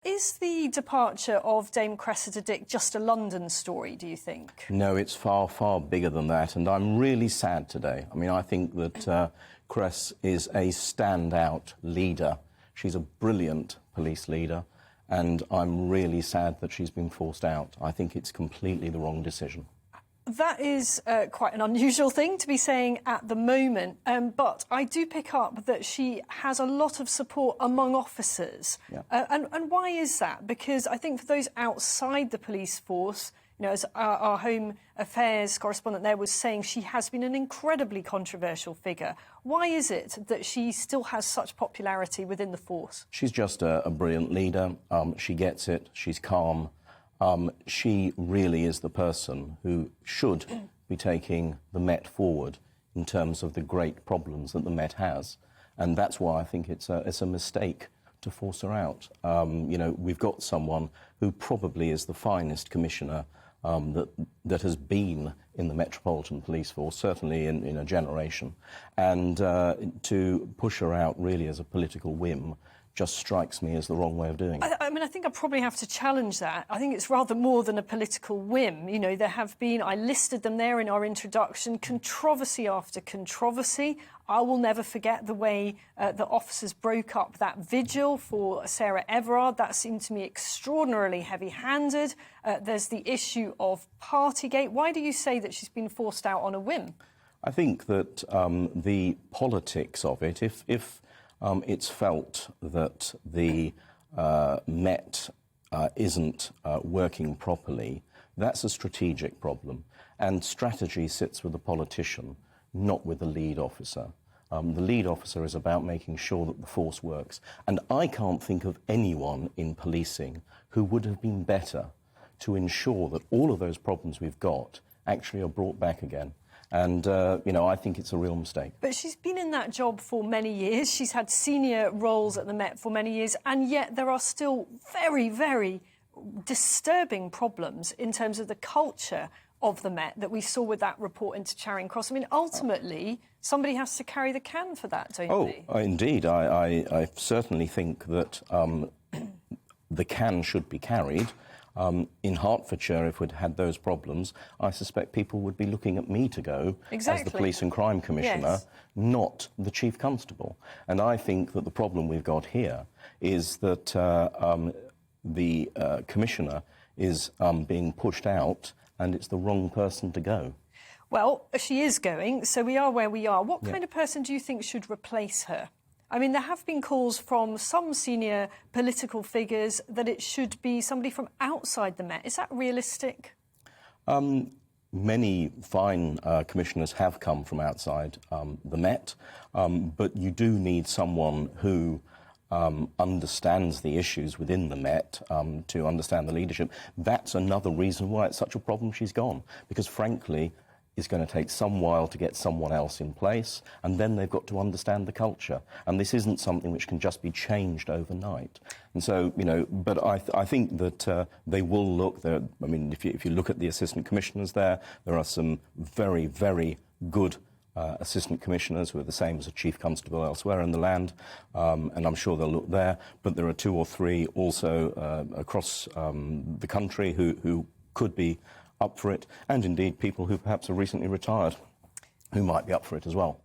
Is the departure of Dame Cressida Dick just a London story, do you think? No, it's far, far bigger than that, and I'm really sad today. I mean, I think that Cress is a standout leader. She's a brilliant police leader, and I'm really sad that she's been forced out. I think it's completely the wrong decision. That is quite an unusual thing to be saying at the moment, but I do pick up that she has a lot of support among officers. Yeah. And why is that? Because I think for those outside the police force, you know, as our Home Affairs correspondent there was saying, she has been an incredibly controversial figure. Why is it that she still has such popularity within the force? She's just a brilliant leader. She gets it. She's calm. She really is the person who should be taking the Met forward in terms of the great problems that the Met has. And that's why I think it's a mistake to force her out. You know, we've got someone who probably is the finest commissioner that has been in the Metropolitan Police Force, certainly in a generation. And to push her out really as a political whim just strikes me as the wrong way of doing it. I mean, I think I probably have to challenge that. I think it's rather more than a political whim. You know, there have been, I listed them there in our introduction, controversy after controversy. I will never forget the way the officers broke up that vigil for Sarah Everard. That seemed to me extraordinarily heavy-handed. There's the issue of Partygate. Why do you say that she's been forced out on a whim? I think that the politics of it, if it's felt that the Met isn't working properly, that's a strategic problem. And strategy sits with the politician, not with the lead officer. The lead officer is about making sure that the force works. And I can't think of anyone in policing who would have been better to ensure that all of those problems we've got actually are brought back again. And, you know, I think it's a real mistake. But she's been in that job for many years. She's had senior roles at the Met for many years, and yet there are still very, very disturbing problems in terms of the culture of the Met that we saw with that report into Charing Cross. I mean, ultimately, somebody has to carry the can for that, don't they? Oh, indeed. I certainly think that the can should be carried. In Hertfordshire, if we'd had those problems, I suspect people would be looking at me to go as the Police and Crime Commissioner, yes, not the Chief Constable. And I think that the problem we've got here is that the Commissioner is being pushed out, and it's the wrong person to go. Well, she is going, so we are where we are. What kind of person do you think should replace her? I mean, there have been calls from some senior political figures that it should be somebody from outside the Met. Is that realistic? Many fine commissioners have come from outside the Met, but you do need someone who understands the issues within the Met to understand the leadership. That's another reason why it's such a problem she's gone, because frankly, it's going to take some while to get someone else in place, and then they've got to understand the culture. And this isn't something which can just be changed overnight. And so, you know, but I think that they will look there. I mean, if you look at the assistant commissioners there are some very, very good assistant commissioners who are the same as a chief constable elsewhere in the land, and I'm sure they'll look there. But there are two or three also across the country who could be up for it, and indeed people who perhaps are recently retired who might be up for it as well.